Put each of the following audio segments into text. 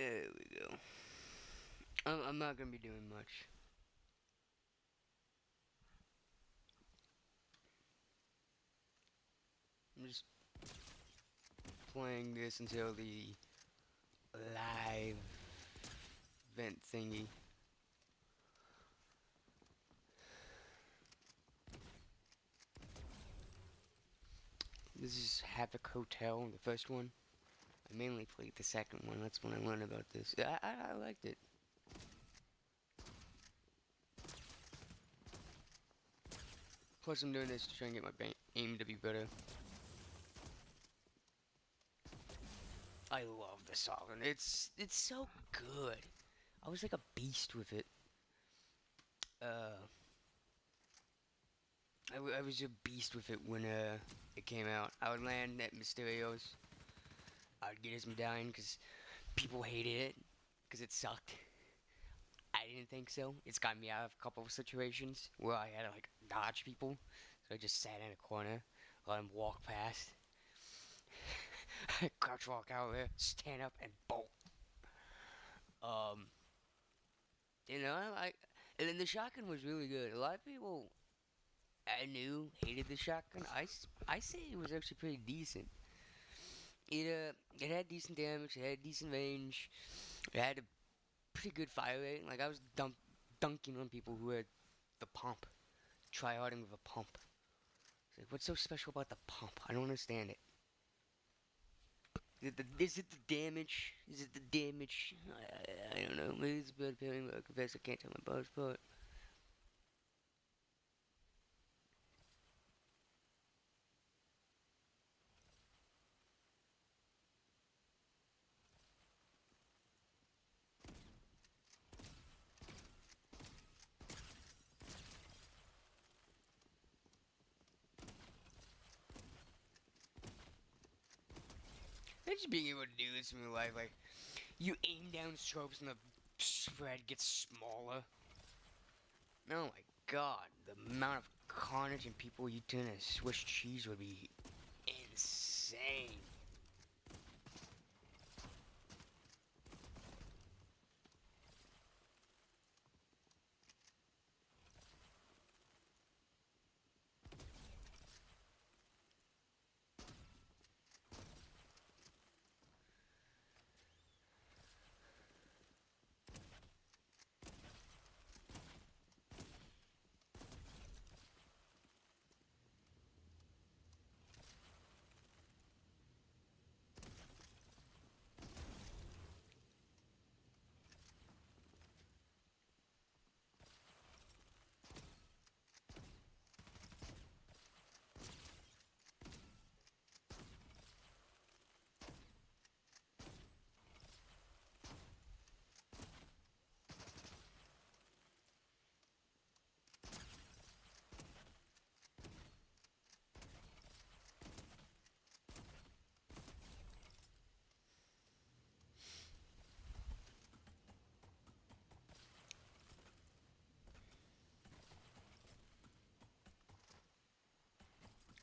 There we go. I'm not gonna be doing much. I'm just playing this until the live vent thingy. This is Havoc Hotel, the first one. I mainly played the second one. That's when I learned about this. I liked it. Plus, I'm doing this to try and get my aim to be better. I love the song. It's so good. I was like a beast with it. Uh, I was a beast with it when it came out. I would land at Mysterio's. I'd get his medallion because people hated it because it sucked. I didn't think so. It's got me out of a couple of situations where I had to like dodge people. So I just sat in a corner, let them walk past. Crouch walk out there, stand up and bolt. Um, I and then the shotgun was really good. A lot of people I knew hated the shotgun. I say it was actually pretty decent. It had decent damage. It had decent range. It had a pretty good fire rate. Like I was dunking on people who had the pump, tryharding with a pump. It's like, what's so special about the pump? I don't understand it. Is it the damage? Is it the damage? I don't know. Maybe it's a bad feeling, but I confess I can't tell my boss apart. And just being able to do this in real life, like, you aim down strobes and the spread gets smaller. Oh my god, the amount of carnage and people you turn into Swiss cheese would be insane.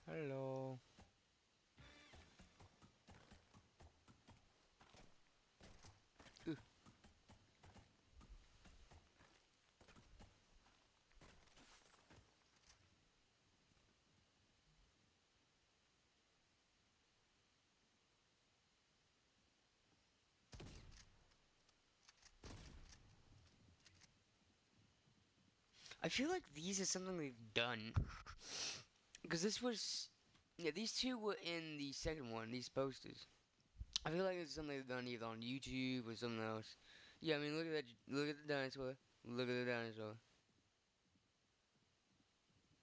Hello. Ugh. I feel like these is something they've done. Because this was. Yeah, these two were in the second one, these posters. I feel like it's something they've done either on YouTube or something else. Yeah, I mean, look at that. Look at the dinosaur. Look at the dinosaur.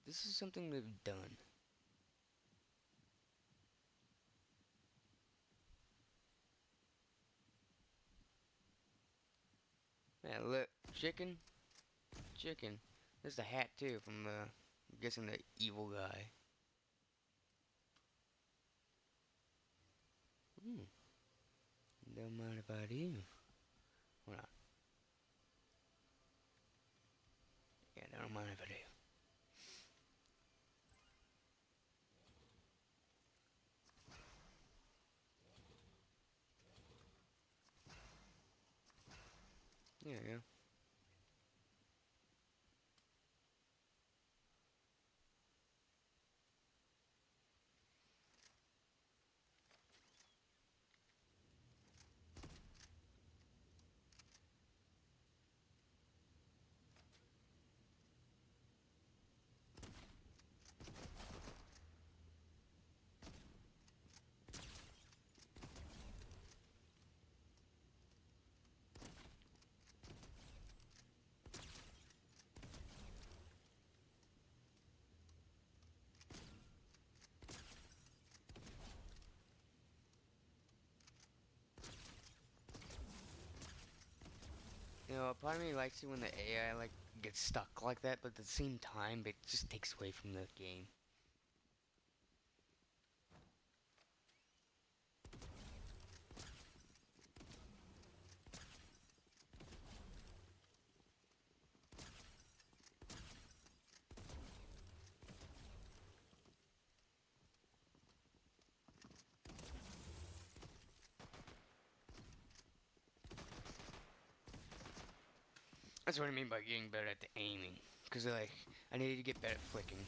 This is something they've done. Yeah, look. Chicken. Chicken. There's the hat, too, from the. I'm guessing the evil guy. Hmm. Don't mind if I do. Hold on. Yeah, don't mind if I do. Yeah, yeah. You know, a part of me likes it when the AI like gets stuck like that, but at the same time, it just takes away from the game. That's what I mean by getting better at the aiming. Cause like, I needed to get better at flicking.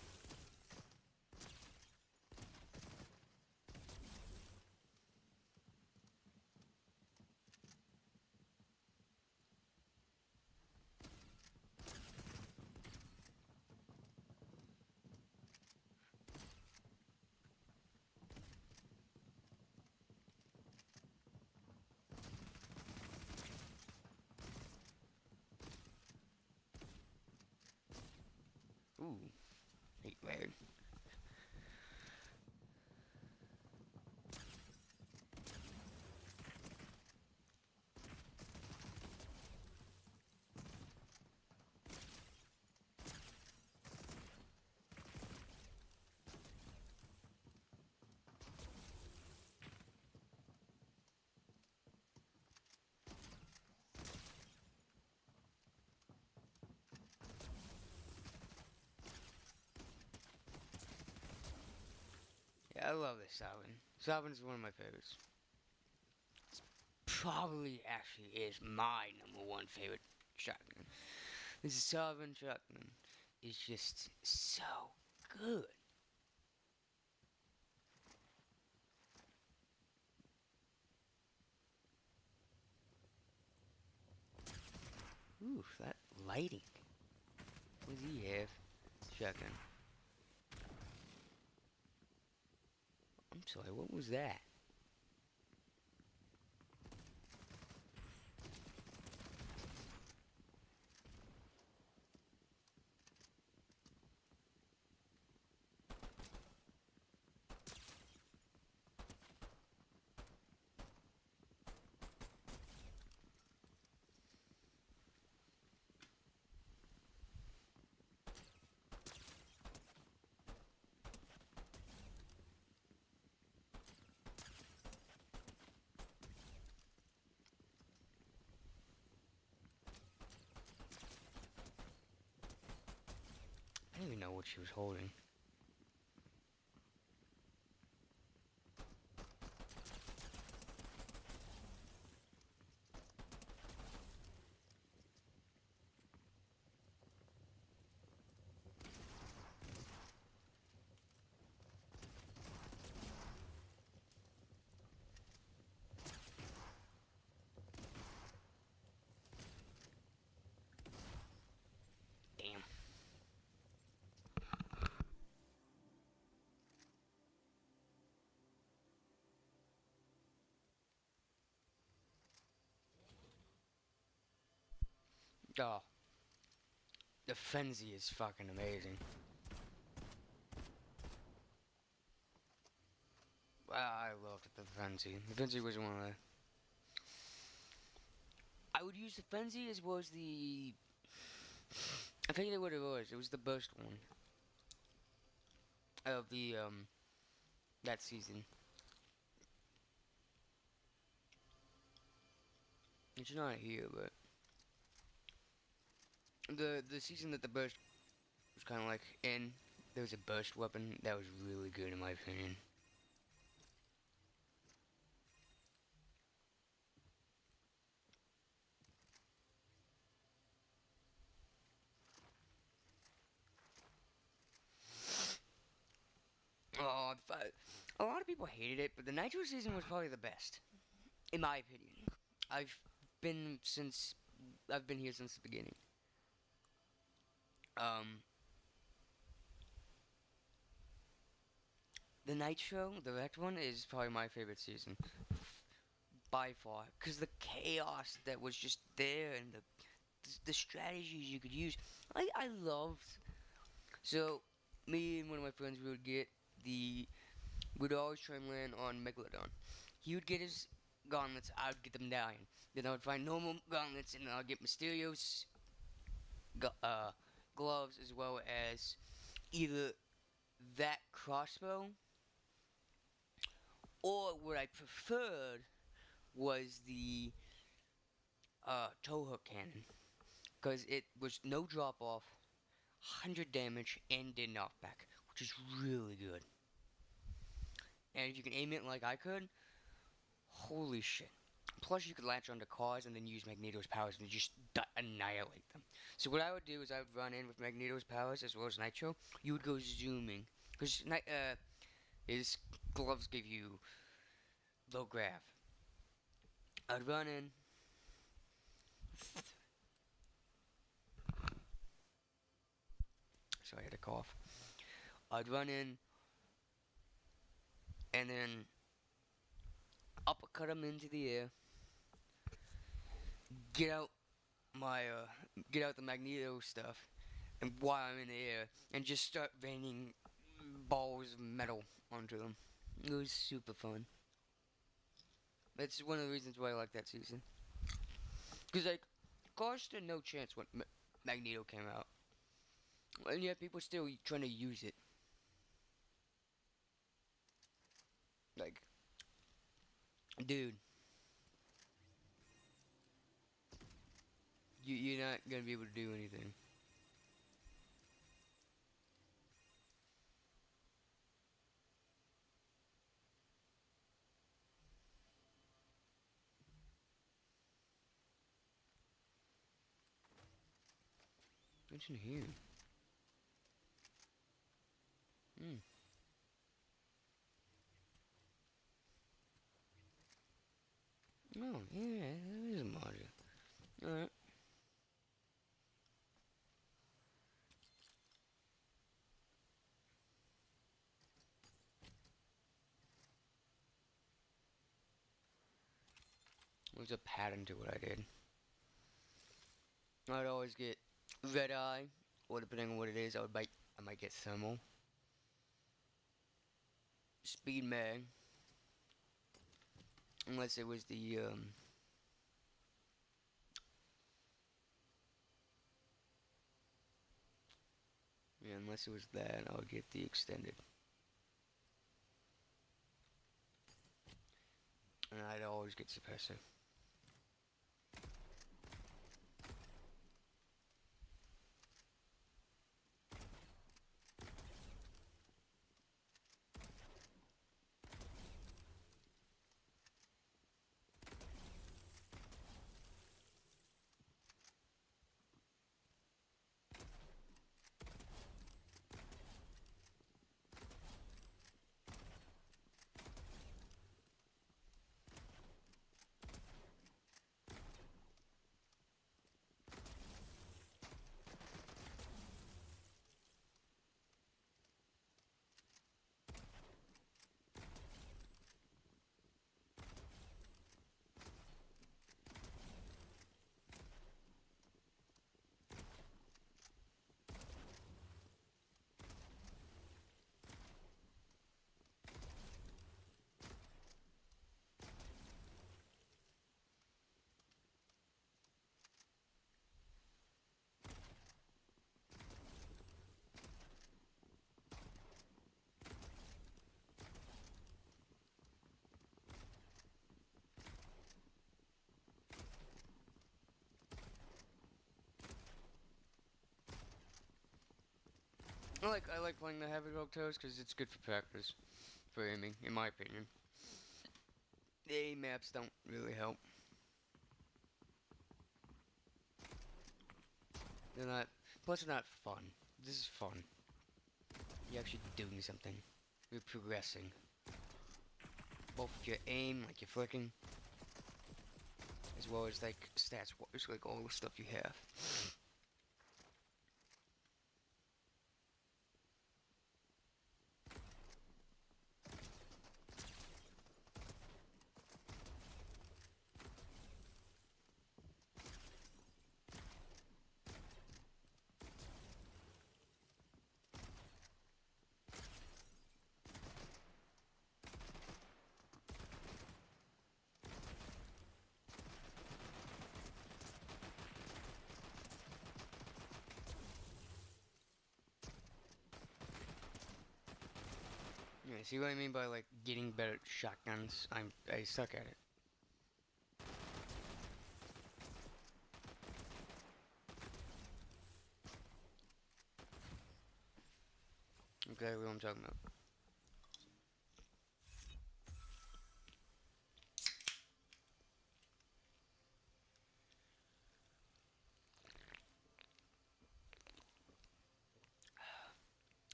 Ooh, hate lag. Yeah, I love this Salvin. Salvin is one of my favorites. Probably actually is my number one favorite shotgun. This Salvin shotgun is just so good. Ooh, that lighting. What does he have? Shotgun. I'm sorry, what was that? I don't even know what she was holding. Damn. Oh, the frenzy is fucking amazing. Wow, I loved the frenzy. The frenzy was one of the. I would use the frenzy as well as the. I forget what it was. It was the burst one of the that season. It's not here, but the season that the burst was kind of like in. There was a burst weapon that was really good in my opinion. people hated it, but the Nitro season was probably the best, in my opinion. I've been since I've been here since the beginning. Um, the Nitro, the Wrecked one, is probably my favorite season by far, because the chaos that was just there and the strategies you could use. I loved. So me and one of my friends would get the we'd always try and land on Megalodon. He would get his gauntlets, I would get them dying. Then I would find normal gauntlets, and I'd get Mysterio's gloves, as well as either that crossbow, or what I preferred was the toe hook cannon, because it was no drop off, 100 damage, and did knockback, which is really good. And if you can aim it like I could, holy shit. Plus, you could latch onto cars and then use Magneto's powers and just annihilate them. So what I would do is I would run in with Magneto's powers as well as Nitro. You would go zooming, because his gloves give you low grav. I'd run in. Sorry, I had a cough. I'd run in and then uppercut him into the air. Get out get out the Magneto stuff, and while I'm in the air, and just start raining balls of metal onto them. It was super fun. That's one of the reasons why I like that season. Because, like, cars stood no chance when Magneto came out. And yet people still trying to use it. Like, dude, you're not gonna be able to do anything. What's in here? Hmm. Oh, yeah, there is a module. Alright. There's a pattern to what I did. I'd always get red eye, or depending on what it is, I might get thermal. Speed mag. Unless it was the, yeah, unless it was that, I would get the extended. And I'd always get suppressor. I like playing the Havoc Octos because it's good for practice, for aiming, in my opinion. The aim maps don't really help. They're not. Plus, they're not fun. This is fun. You're actually doing something. You're progressing. both your aim, like your flicking, as well as like stats wise, like all the stuff you have. Yeah, see what I mean by like getting better at shotguns? I suck at it. Exactly what I'm talking about.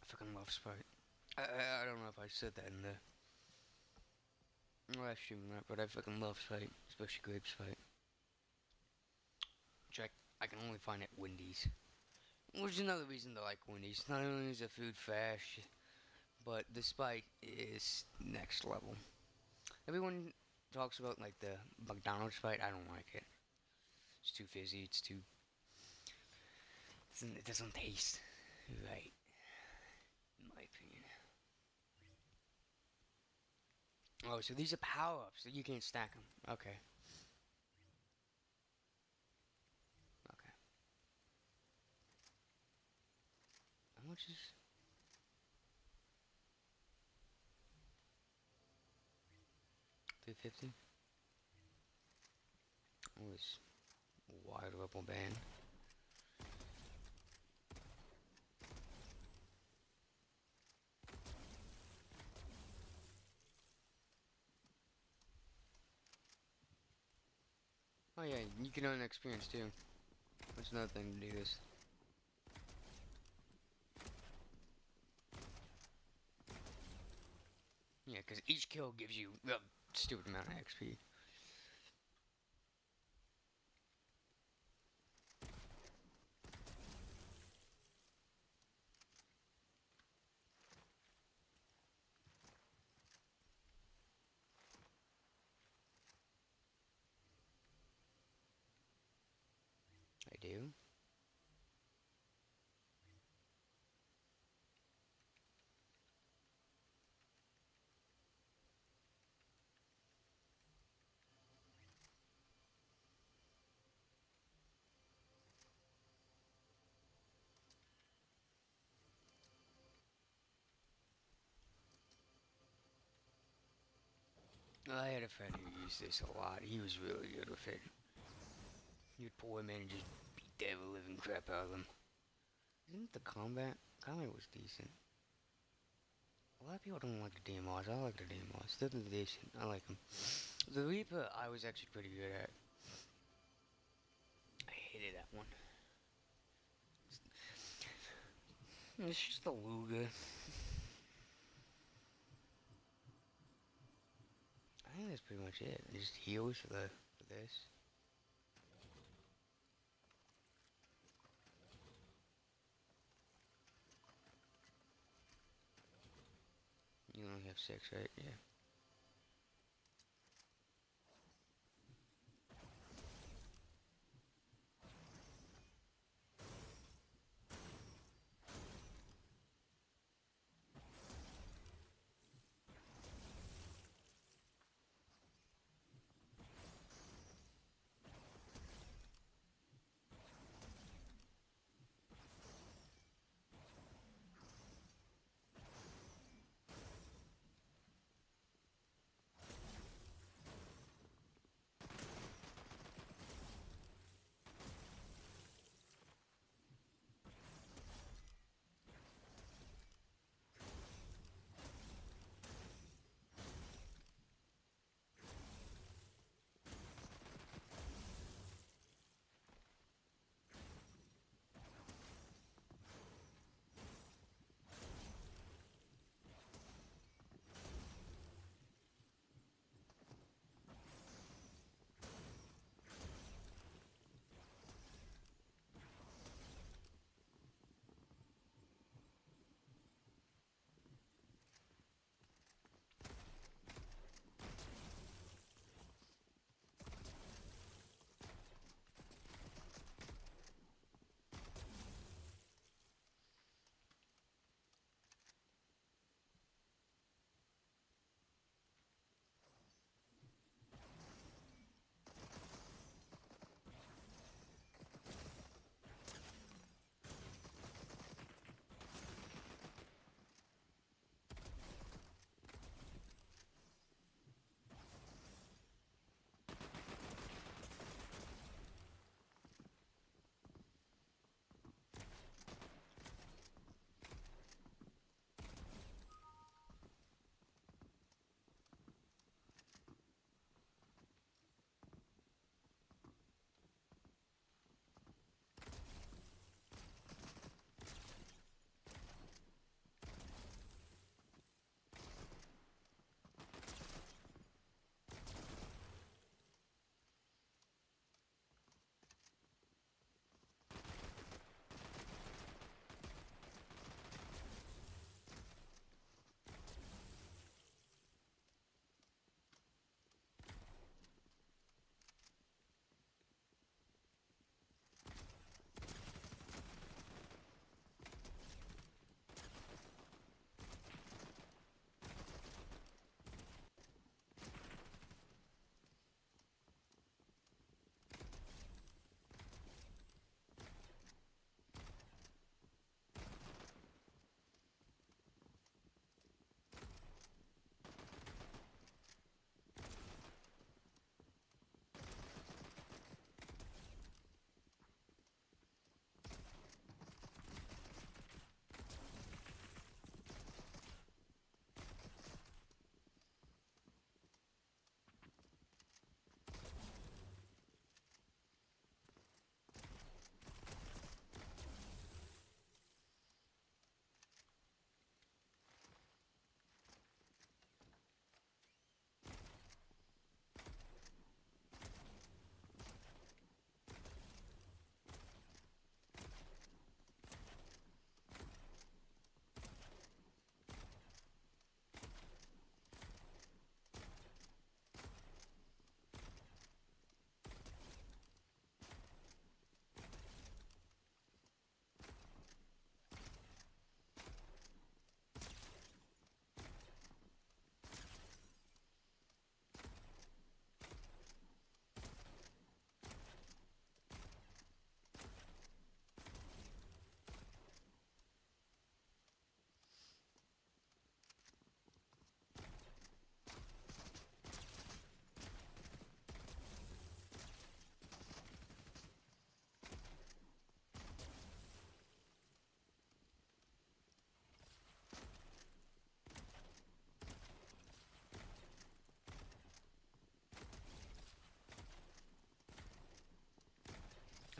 I fucking love Sprite. I don't know if I said that in the last stream or not, but I fucking love Sprite, especially grape Sprite. Which I can only find at Wendy's. Which is another reason to like Wendy's. Not only is the food fresh, but the Sprite is next level. Everyone talks about like the McDonald's Sprite. I don't like it. It's too fizzy. It's too. It doesn't taste right, in my opinion. Oh, so these are power ups. So you can't stack them. Okay. Okay. How much is 350? Oh, it's a wide rubber band. Oh yeah, you can earn experience too. That's another thing to do this. Yeah, because each kill gives you a stupid amount of XP. I do. I had a friend who used this a lot. He was really good with it. You'd pull him in and just beat the ever living crap out of them. Isn't the combat? Combat was decent. A lot of people don't like the DMRs. I like the DMRs. They're decent. I like them. The Reaper, I was actually pretty good at. I hated that one. It's just a Luga. I think that's pretty much it. Just heals for this. You only have 6, right? Yeah.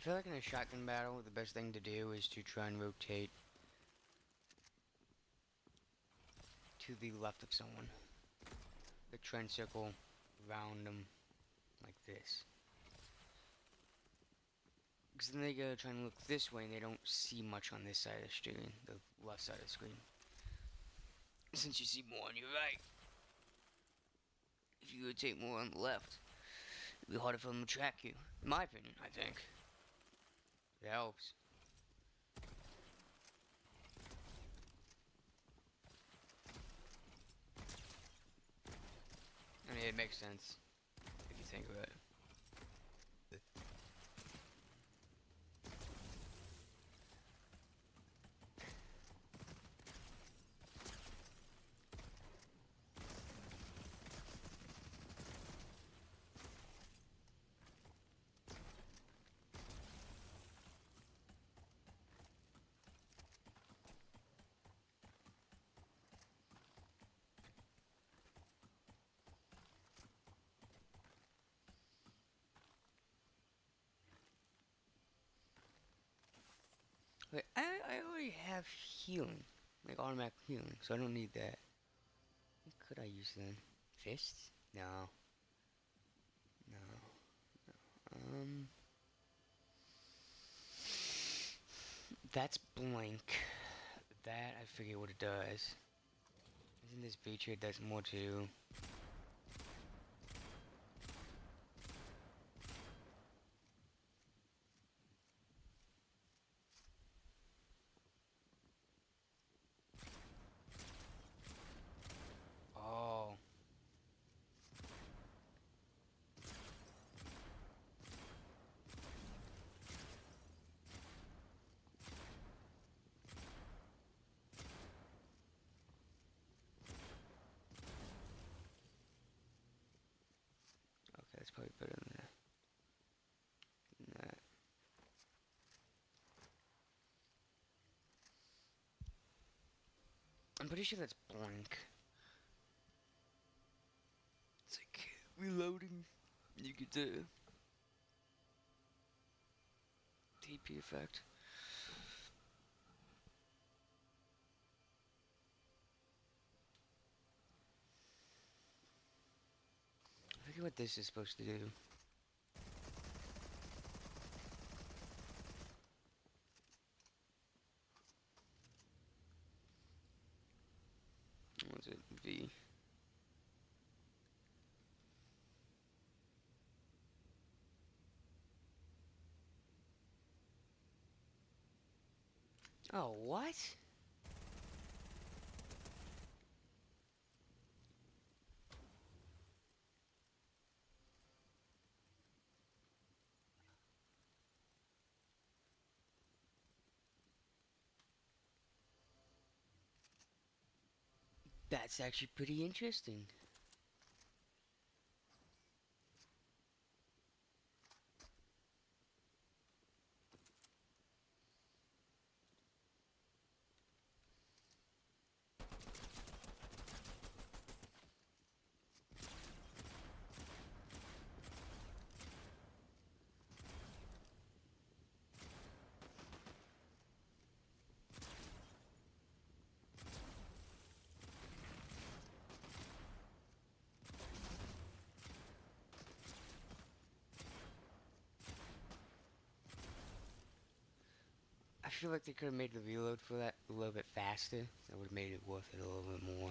I feel like in a shotgun battle, the best thing to do is to try and rotate to the left of someone. The trend circle around them like this. Because then they gotta try and look this way and they don't see much on this side of the screen, the left side of the screen. Since you see more on your right. If you rotate more on the left, it'll be harder for them to track you. In my opinion, I think. It helps. I mean, it makes sense if you think about it. Wait, I already have healing. Like automatic healing, so I don't need that. What could I use then? Fists? No. No. That's blank. That, I forget what it does. Isn't this feature does more to... Oh. Okay, that's probably better than that. I'm pretty sure that's blank. It's like reloading. You get the TP effect. I forget what this is supposed to do. What was it? V. Oh, what? That's actually pretty interesting. I feel like they could have made the reload for that a little bit faster. That would have made it worth it a little bit more.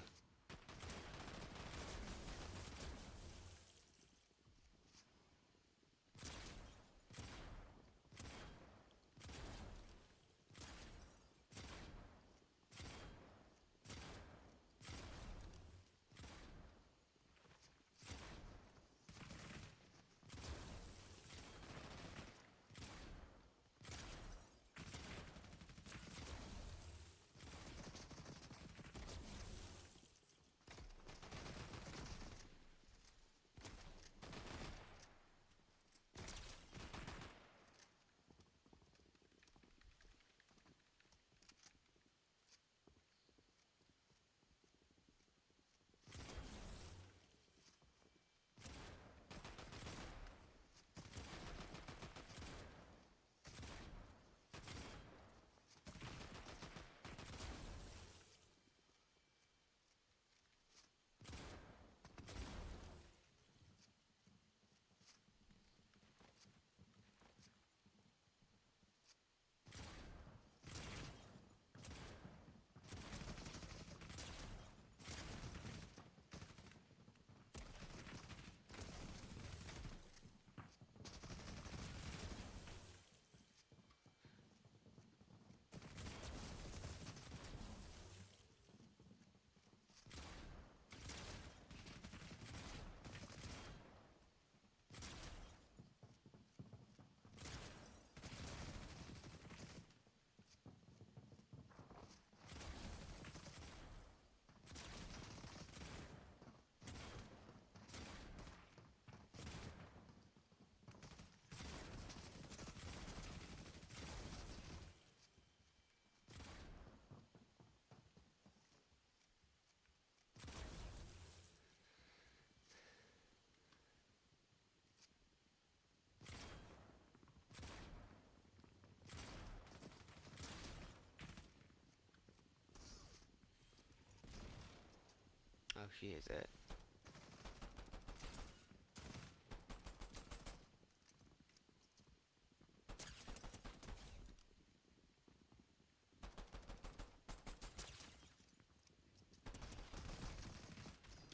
she has that.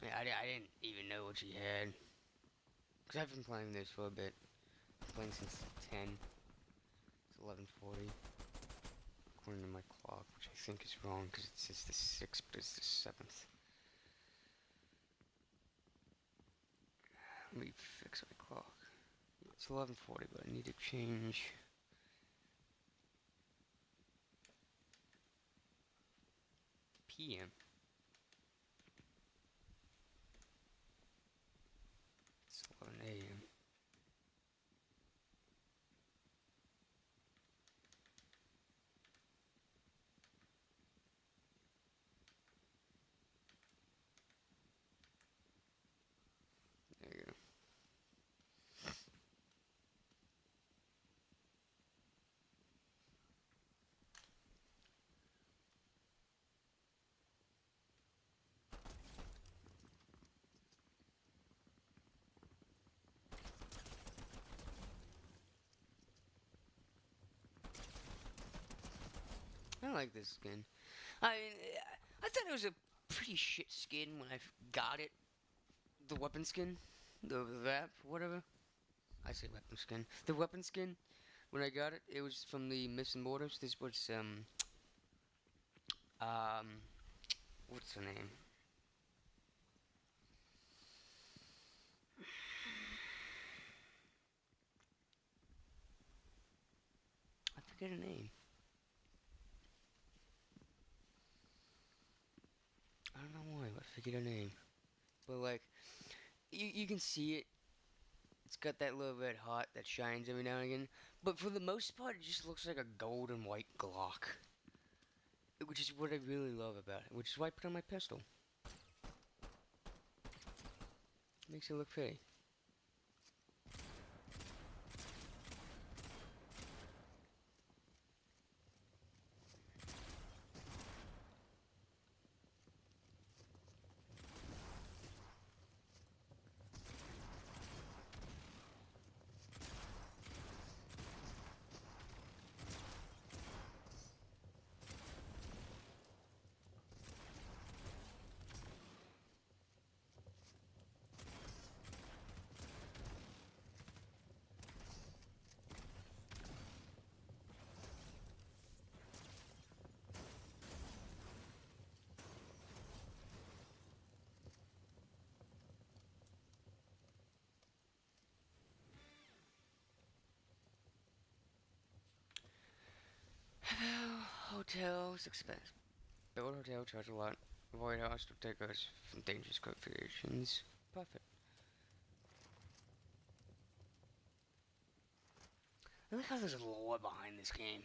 Yeah, I didn't even know what she had. Because I've been playing this for a bit. I've been playing since 10. It's 11:40. According to my clock, which I think is wrong because it says the 6th, but it's the 7th. Let me fix my clock. It's 11:40, but I need to change PM. It's 11 AM. There you go. I like this skin. I mean, I thought it was a pretty shit skin when I got it. The weapon skin, the VAP, whatever. I say weapon skin. The weapon skin. When I got it, it was from the Missing Mortars. This was um, what's her name? I forget her name. I don't know why, but I forget her name. But like, you can see it. It's got that little red heart that shines every now and again. But for the most part, it just looks like a gold and white Glock. Which is what I really love about it. Which is why I put on my pistol. Makes it look pretty. Hotels expense. Build hotel, charge a lot. Avoid hostile takers from dangerous configurations. Perfect. I like how there's a lore behind this game.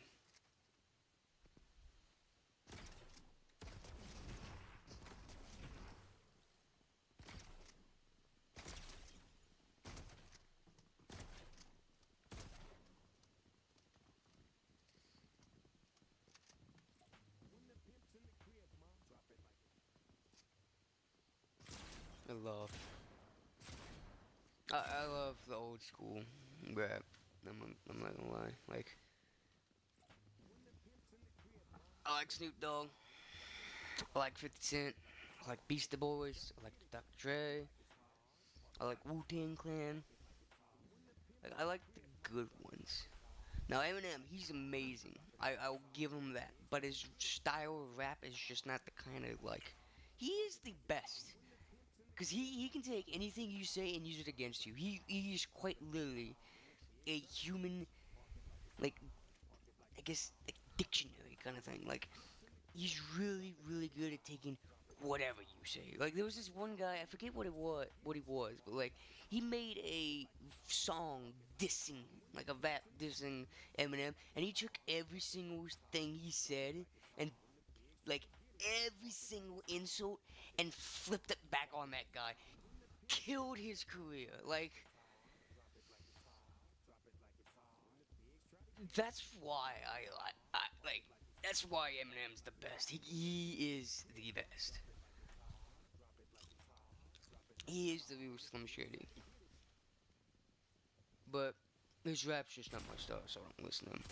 I love. I love the old school rap. I'm not gonna lie. Like, I like Snoop Dogg. I like 50 Cent. I like Beastie Boys. I like Dr. Dre. I like Wu Tang Clan. Like, I like the good ones. Now Eminem, he's amazing. I'll give him that. But his style of rap is just not the kind of like. He is the best. Because he can take anything you say and use it against you. He is quite literally a human, like, I guess, like, dictionary kind of thing. Like, he's really, really good at taking whatever you say. Like, there was this one guy, I forget what he was, but, like, he made a song dissing, like, a rap dissing Eminem, and he took every single thing he said and, like, every single insult and flipped it back on that guy. Killed his career. Like, that's why I like. That's why Eminem's the best. He is the best. He is the real Slim Shady. But his rap's just not my style, so I don't listen to him.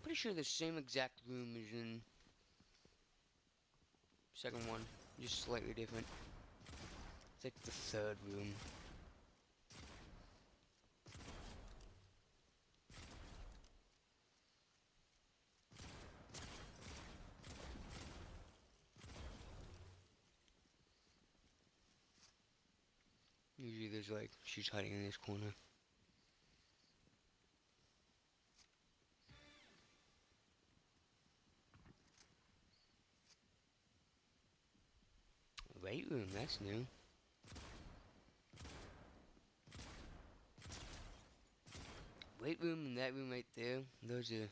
Pretty sure the same exact room is in second one, just slightly different. It's like the third room. Usually there's like, she's hiding in this corner. Weight room, that's new. Weight room and that room right there, those are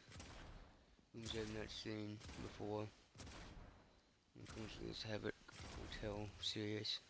rooms I've not seen before. When it comes to this Havoc Hotel series.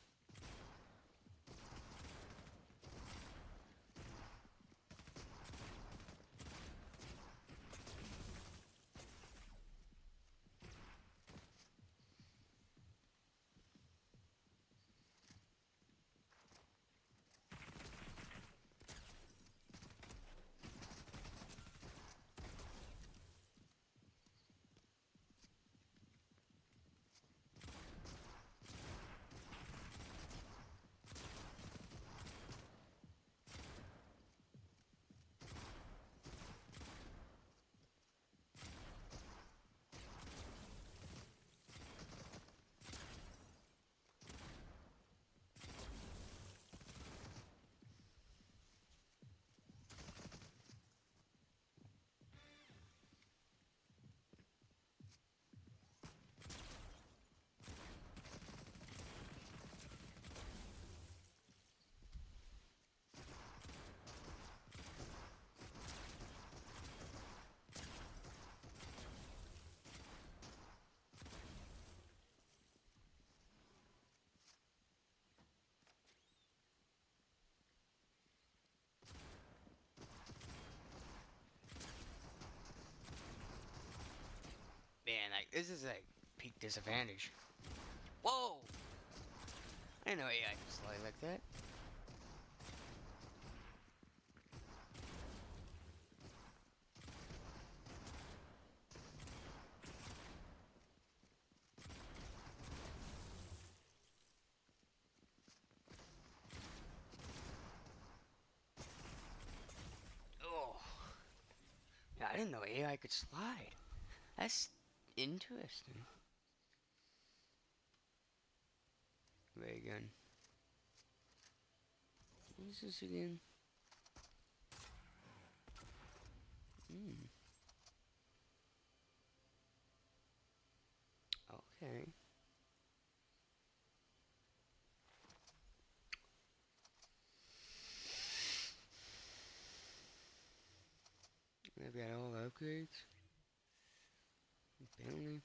Man, like, this is like peak disadvantage. Whoa! I didn't know AI could slide like that. Oh, yeah, I didn't know AI could slide. That's interesting. Ray gun. What is this again? Hmm. Okay. I've got all the upgrades. Apparently.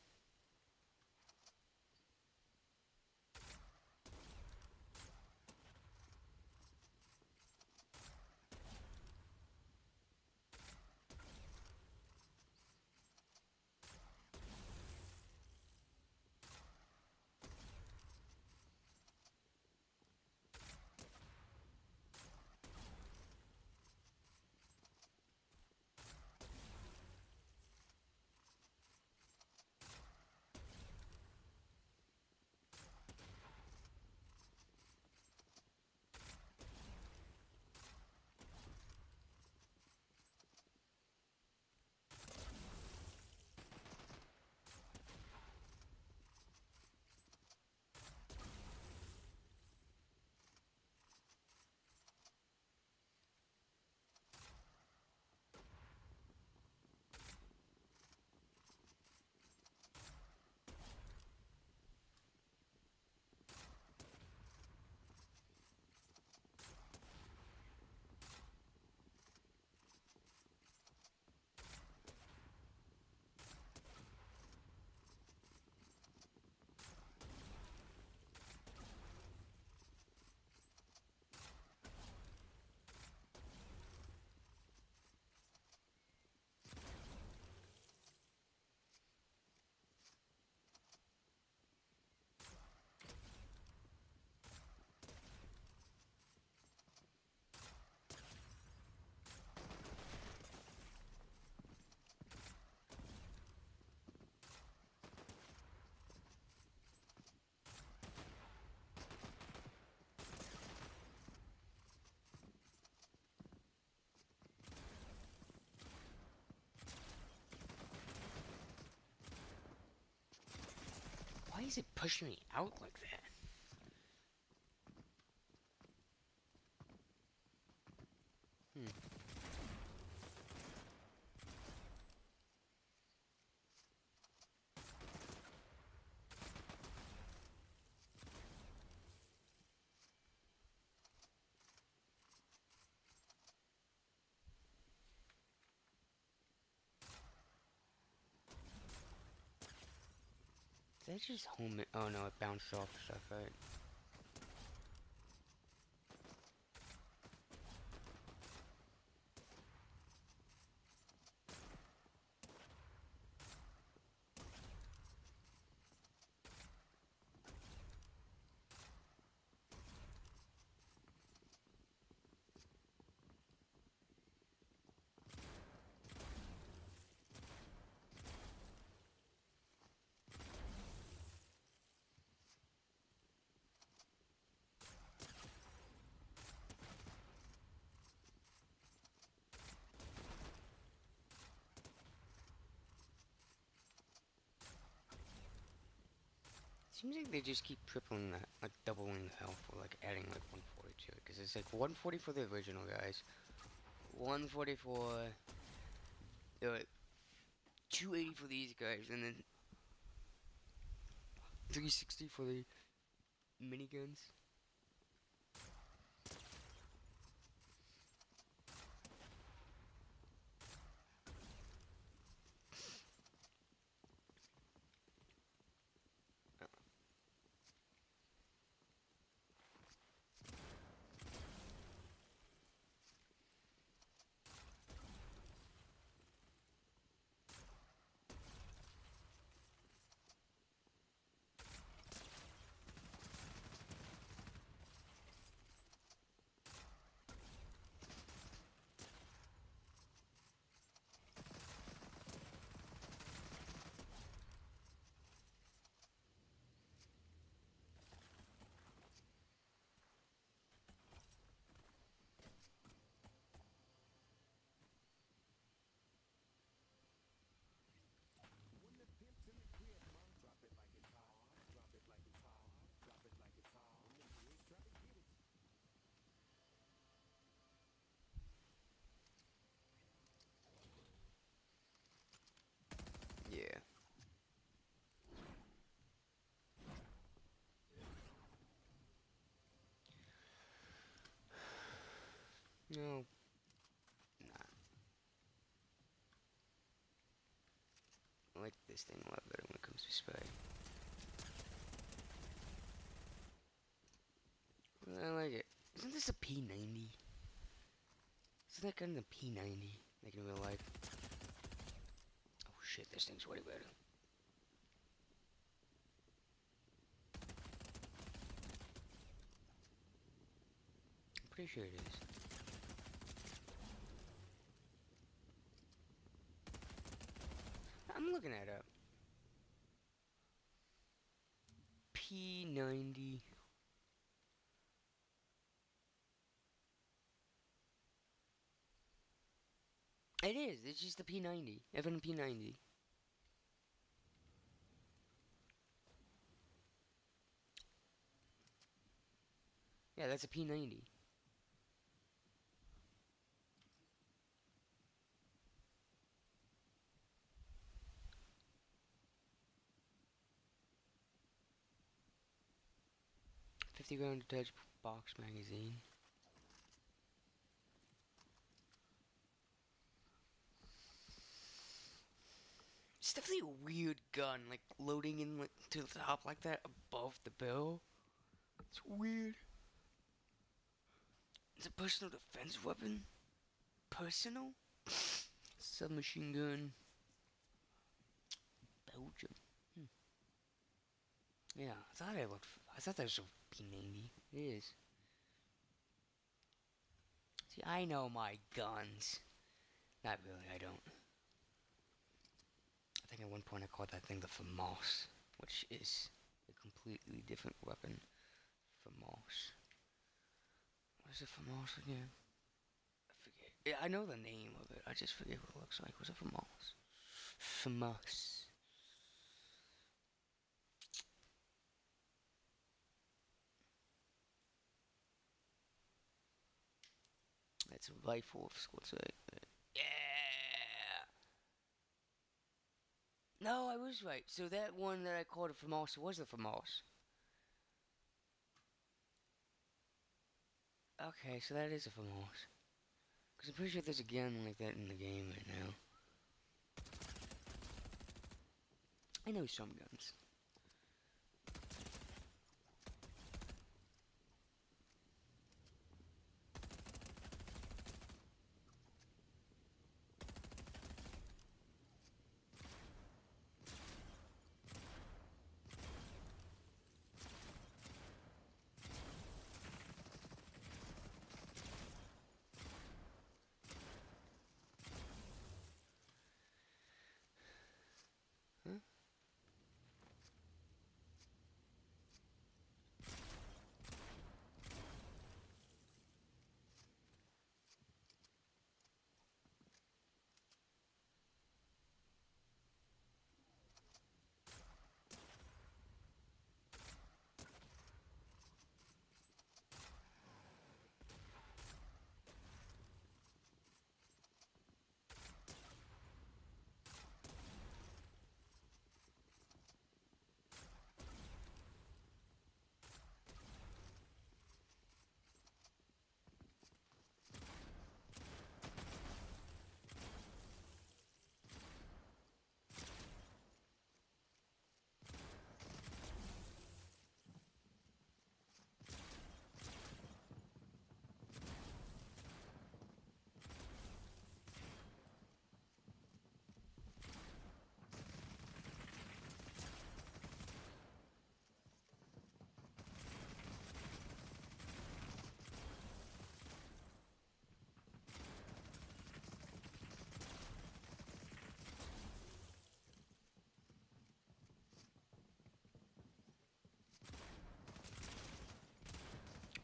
push me out like that? Hmm. Did I just home it? Oh no, it bounced off stuff, right? Seems like they just keep tripling that, like doubling the health, or like adding like 140 to it. Because it's like 140 for the original guys, 140 for 280 for these guys, and then 360 for the miniguns. Yeah. No. Nah. I like this thing a lot better when it comes to spray. I like it. Isn't this a P90? Isn't that kind of the P90? Like in real life? Oh shit, this thing's way better. I'm pretty sure it is. I'm looking at it. P90. It is. It's just the P90. Evan P90. Yeah, that's a P90. $50 detached box magazine. It's definitely a weird gun, like loading in like to the top like that above the barrel. It's weird. It's a personal defense weapon. Personal? Submachine gun. Belgium. Hmm. Yeah, I thought it looked. I thought that was a P90. It is. See, I know my guns. Not really. I don't. I think at one point I called that thing the FAMAS, which is a completely different weapon. FAMAS. What is it FAMAS again? I forget. Yeah, I know the name of it. I just forget what it looks like. What's a FAMAS? FAMAS. It's a rifle of sorts, right? Yeah. No, I was right. So that one that I called a FAMAS was a FAMAS. Okay, so that is a FAMAS. Because I'm pretty sure there's a gun like that in the game right now. I know some guns. Huh?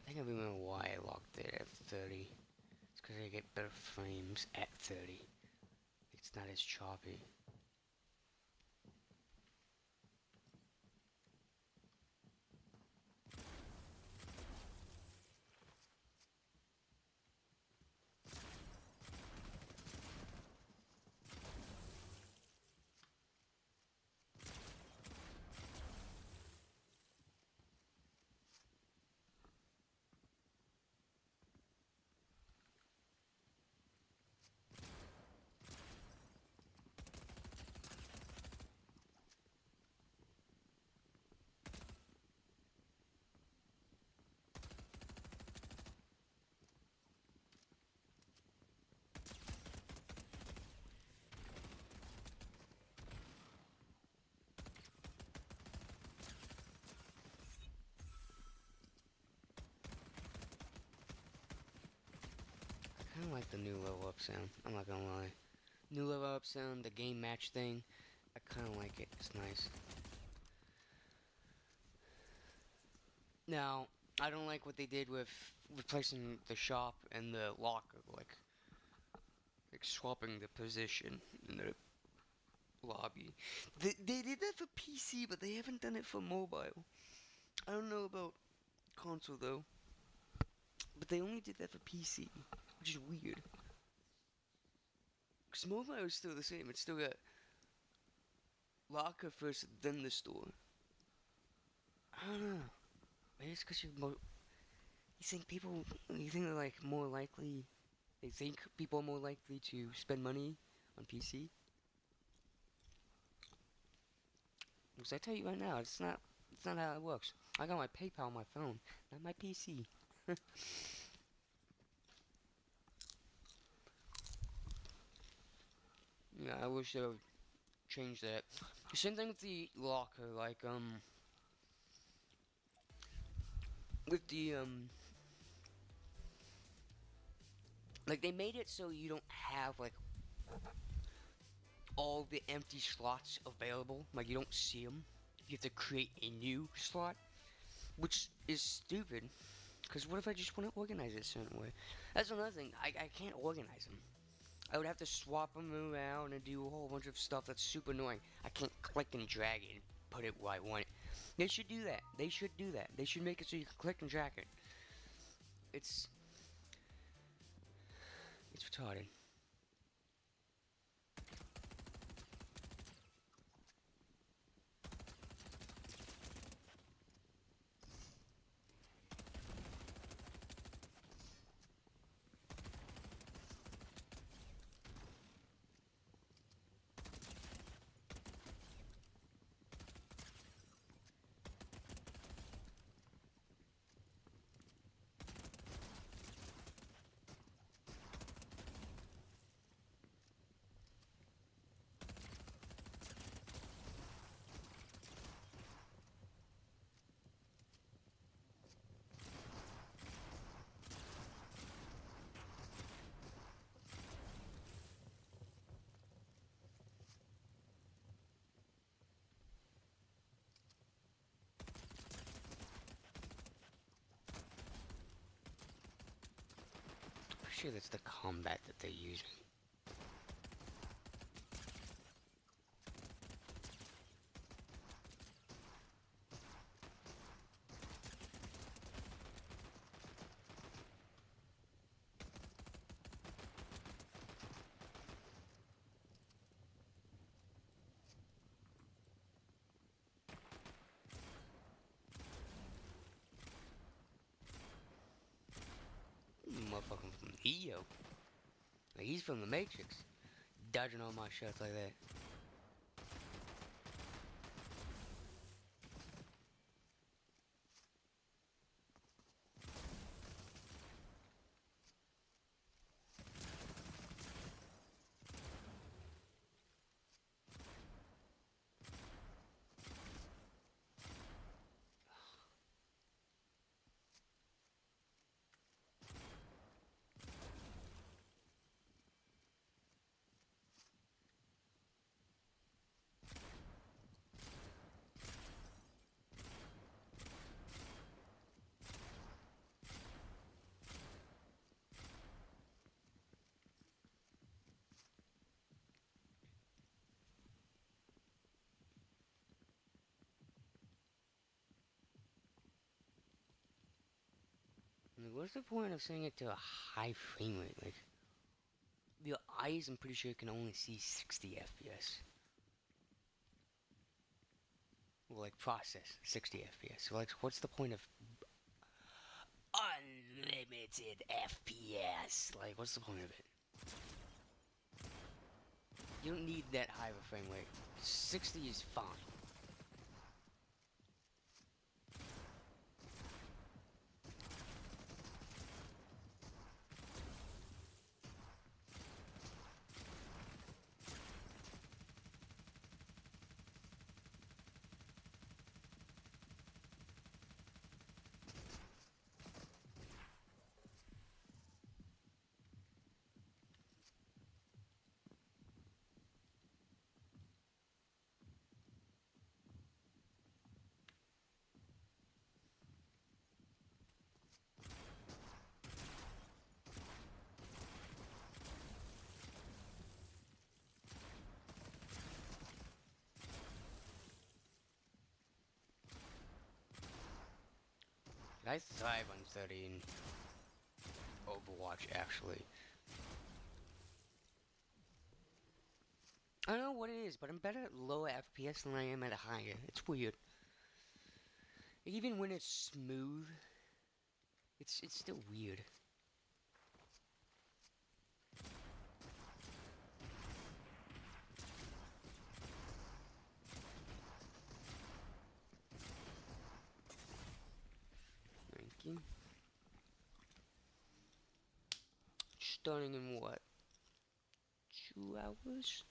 I think I remember why I locked it at 30. It's because I get better frames at 30. It's not as choppy. I kind of like the new level up sound. I'm not gonna lie. New level up sound, the game match thing. I kind of like it. It's nice. Now, I don't like what they did with replacing the shop and the locker, like swapping the position in the lobby. They did that for PC, but they haven't done it for mobile. I don't know about console though, but they only did that for PC, which is weird. Because mobile is still the same. It's still got locker first, then the store. I don't know. Maybe it's because you think people, you think they're like more likely, they think people are more likely to spend money on PC? Because I tell you right now, it's not how it works. I got my PayPal on my phone, not my PC. Yeah, I wish they would change that. Same thing with the locker, with the like they made it so you don't have like all the empty slots available. Like you don't see them. You have to create a new slot, which is stupid. Because what if I just want to organize it a certain way? That's another thing. I can't organize them. I would have to swap them around and do a whole bunch of stuff that's super annoying. I can't click and drag it and put it where I want it. They should do that. They should do that. They should make it so you can click and drag it. It's It's retarded. I'm sure that's the combat that they're using. Motherfucker from EO. Like, he's from the Matrix. Dodging all my shots like that. Like, what's the point of setting it to a high frame rate? Like, your eyes, I'm pretty sure, can only see 60 FPS. Well, like, process 60 FPS. So, like, what's the point of unlimited FPS? Like, what's the point of it? You don't need that high of a frame rate. 60 is fine. I thrive on studying Overwatch, actually. I don't know what it is, but I'm better at lower FPS than I am at higher. It's weird. Even when it's smooth, it's still weird. Thank you. Starting in what? 2 hours?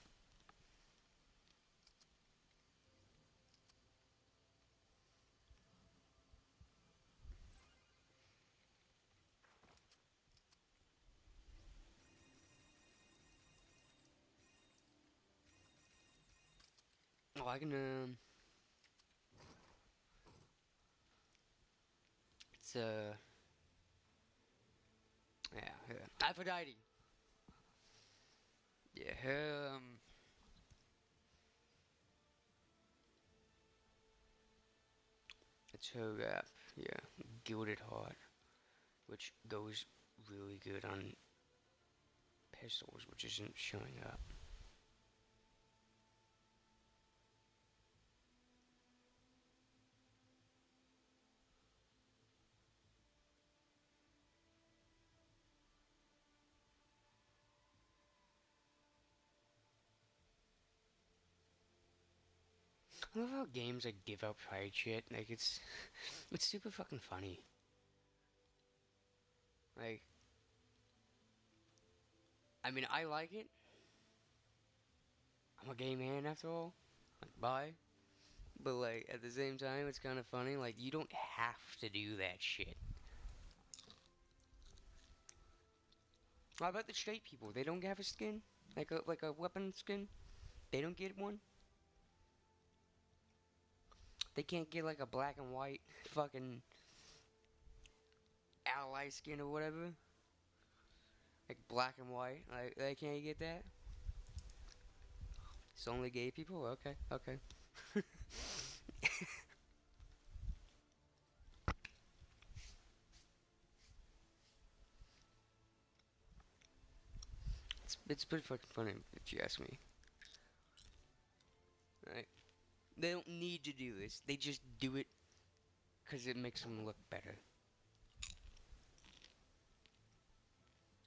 Oh, I can, it's, yeah. Aphrodite. Yeah, it's her rap. Yeah, Gilded Heart, which goes really good on pistols, which isn't showing up. I love how games like give out pride shit. Like it's super fucking funny. Like I mean I like it. I'm a gay man after all. Like bye. But like at the same time it's kinda funny, like you don't have to do that shit. How about the straight people? They don't have a skin? Like a weapon skin? They don't get one? They can't get like a black and white fucking ally skin or whatever? Like black and white? Like they can't get that? It's only gay people? Okay, okay. It's pretty fucking funny if you ask me. Right? They don't need to do this. They just do it because it makes them look better.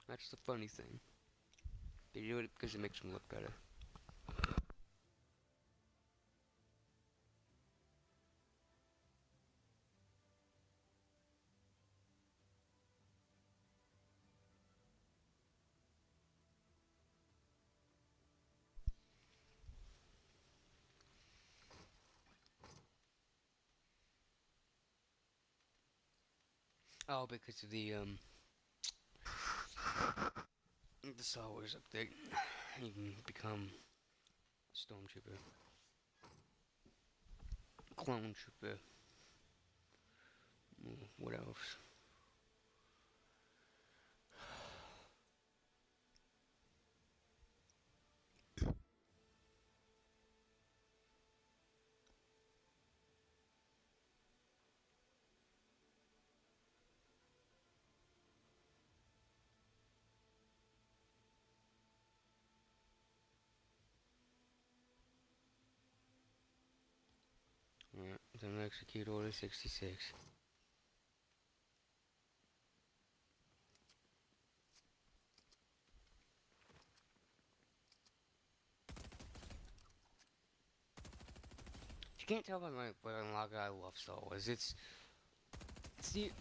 That's the funny thing. They do it because it makes them look better. Oh, because of the Star Wars update. You can become Stormtrooper, Clone Trooper. What else? Alright, then execute Order 66. You can't tell by my log I love Star Wars. It's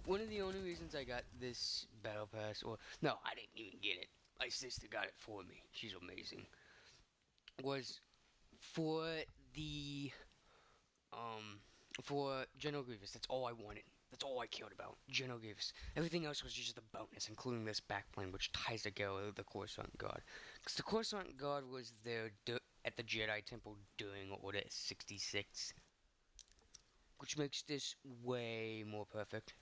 one of the only reasons I got this battle pass. Or no, I didn't even get it. My sister got it for me. She's amazing. Was for the um for General Grievous. That's all I wanted. That's all I cared about. General Grievous. Everything else was just a bonus, including this backplane, which ties together the Coruscant Guard. Because the Coruscant Guard was there at the Jedi Temple during Order 66, which makes this way more perfect.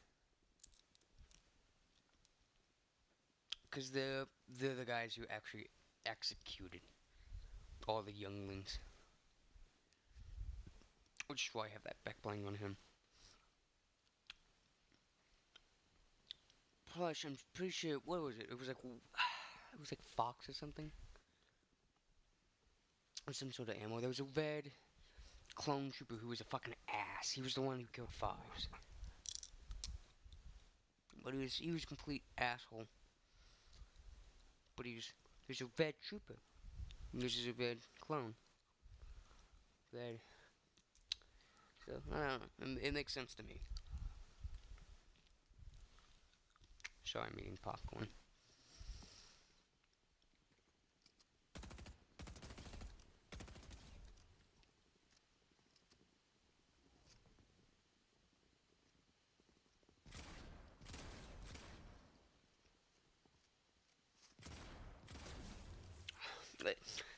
Because they're the guys who actually executed all the younglings, which is why I have that backbling on him. Plus, I'm pretty sure what was it? It was like it was like Fox or something, or some sort of ammo. There was a red clone trooper who was a fucking ass. He was the one who killed Fives, but he was a complete asshole. But he was a red trooper. This is a red clone. Red. So I don't know. It makes sense to me. Sorry, I'm eating popcorn. But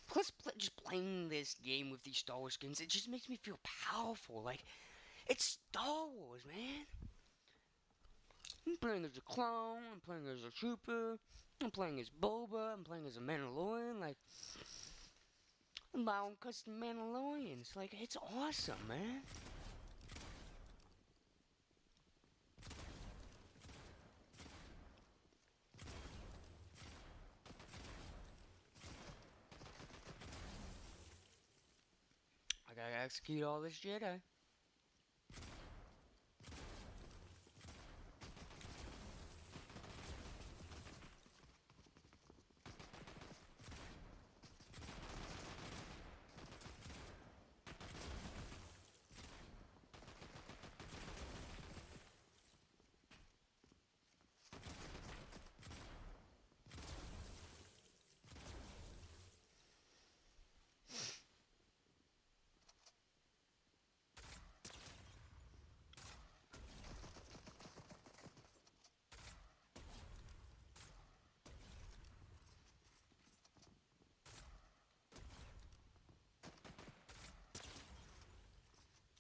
plus, just playing this game with these Star Wars skins, it just makes me feel powerful. Like, it's Star Wars, man. I'm playing as a clone, I'm playing as a trooper, I'm playing as Boba, I'm playing as a Mandalorian. Like, I'm my own custom Mandalorians. Like, it's awesome, man. execute all this Jedi.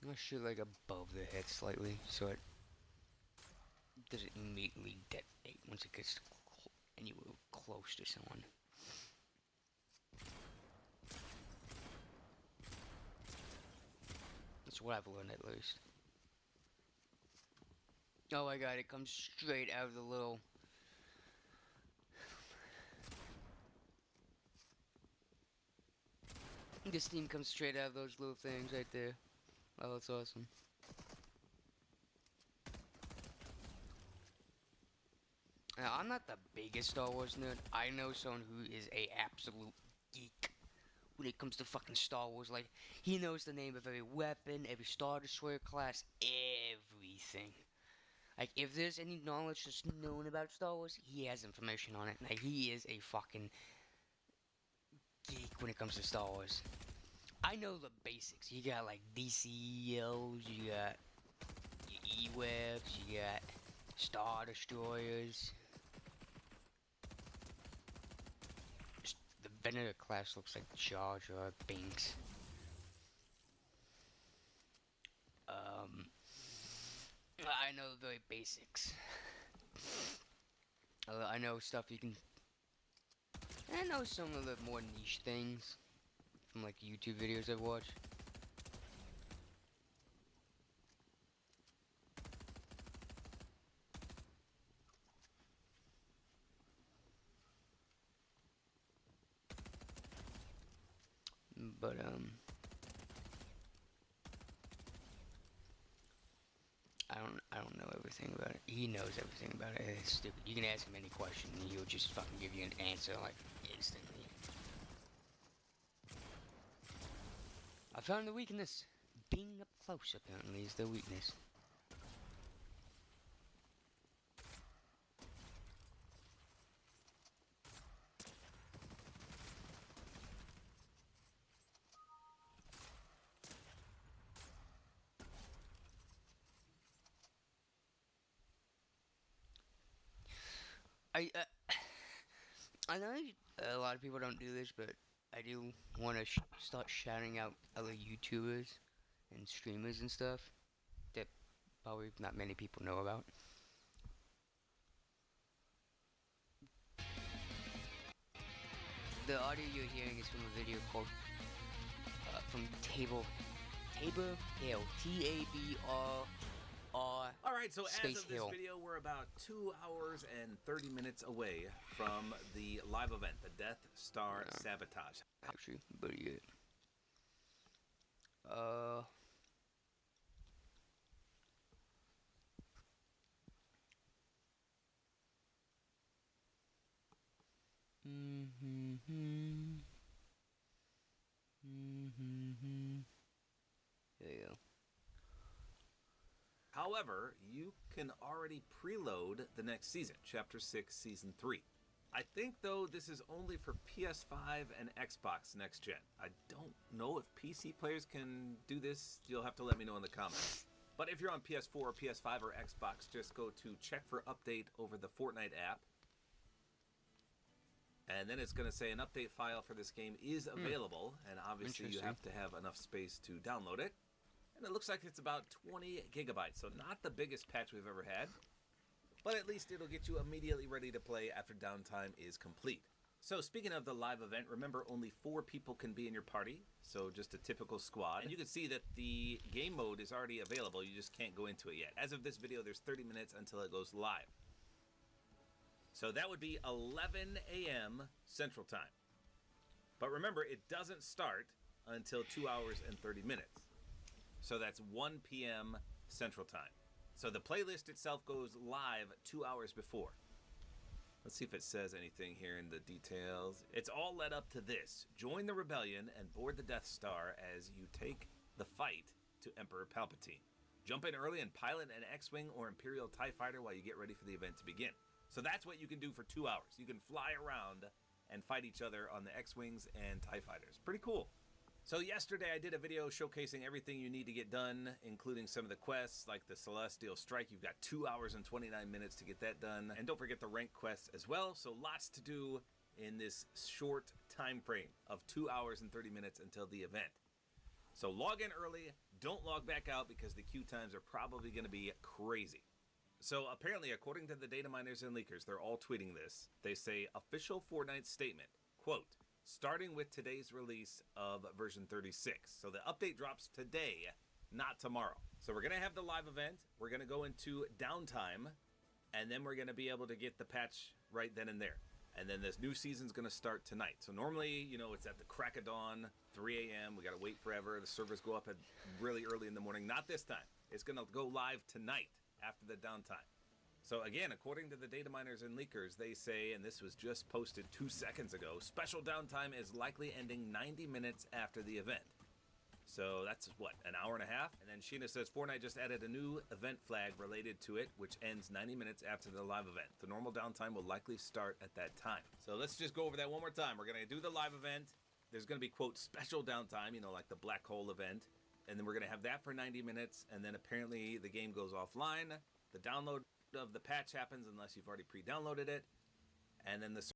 I'm gonna shoot like above the head slightly so it doesn't immediately detonate once it gets anywhere close to someone. That's what I've learned at least. Oh my god, it comes straight out of the little... This steam comes straight out of those little things right there. Oh, that's awesome. Now, I'm not the biggest Star Wars nerd. I know someone who is a absolute geek when it comes to fucking Star Wars. Like, he knows the name of every weapon, every Star Destroyer class, everything. Like, if there's any knowledge that's known about Star Wars, he has information on it. Like, he is a fucking geek when it comes to Star Wars. I know the basics. You got, like, DCEOs, you got your E-Webs, you got Star Destroyers. The Venator class looks like Jar Jar Binks. I know the very basics. I know stuff you can... I know some of the more niche things from like YouTube videos I've watched. But I don't know everything about it. He knows everything about it. It's stupid. You can ask him any question and he'll just fucking give you an answer like instantly. I found the weakness. Being up close apparently is the weakness. I know a lot of people don't do this, but I do want to start shouting out other YouTubers and streamers and stuff that probably not many people know about. The audio you're hearing is from a video called from Tabor Hill, TABR. All right, so Space as of this Hill. video, we're about 2 hours and 30 minutes away from the live event, the Death Star Sabotage. Actually, but yeah. There you go. However, you can already preload the next season, Chapter 6, Season 3. I think, though, this is only for PS5 and Xbox next gen. I don't know if PC players can do this. You'll have to let me know in the comments. But if you're on PS4, PS5, or Xbox, just go to check for update over the Fortnite app. And then it's going to say an update file for this game is available. And obviously you have to have enough space to download it. And it looks like it's about 20 gigabytes. So not the biggest patch we've ever had. But at least it'll get you immediately ready to play after downtime is complete. So speaking of the live event, remember only 4 people can be in your party. So just a typical squad. And you can see that the game mode is already available. You just can't go into it yet. As of this video, there's 30 minutes until it goes live. So that would be 11 a.m. Central Time. But remember, it doesn't start until 2 hours and 30 minutes. So that's 1 p.m. Central Time. So the playlist itself goes live 2 hours before. Let's see if it says anything here in the details. It's all led up to this. Join the rebellion and board the Death Star as you take the fight to Emperor Palpatine. Jump in early and pilot an X-Wing or Imperial TIE Fighter while you get ready for the event to begin. So that's what you can do for 2 hours. You can fly around and fight each other on the X-Wings and TIE Fighters. Pretty cool. So yesterday I did a video showcasing everything you need to get done, including some of the quests like the Celestial Strike. You've got 2 hours and 29 minutes to get that done. And don't forget the rank quests as well. So lots to do in this short time frame of 2 hours and 30 minutes until the event. So log in early, don't log back out because the queue times are probably going to be crazy. So apparently, according to the data miners and leakers, they're all tweeting this. They say, official Fortnite statement, quote, starting with today's release of version 36. So the update drops today, not tomorrow. So we're going to have the live event. We're going to go into downtime, and then we're going to be able to get the patch right then and there. And then this new season's going to start tonight. So normally, you know, it's at the crack of dawn, 3 a.m. We got to wait forever. The servers go up at really early in the morning. Not this time. It's going to go live tonight after the downtime. So again, according to the data miners and leakers, they say, and this was just posted 2 seconds ago, special downtime is likely ending 90 minutes after the event. So that's what, an hour and a half? And then Sheena says, Fortnite just added a new event flag related to it, which ends 90 minutes after the live event. The normal downtime will likely start at that time. So let's just go over that one more time. We're going to do the live event. There's going to be, quote, special downtime, you know, like the black hole event. And then we're going to have that for 90 minutes. And then apparently the game goes offline. The download of the patch happens unless you've already pre-downloaded it. And then the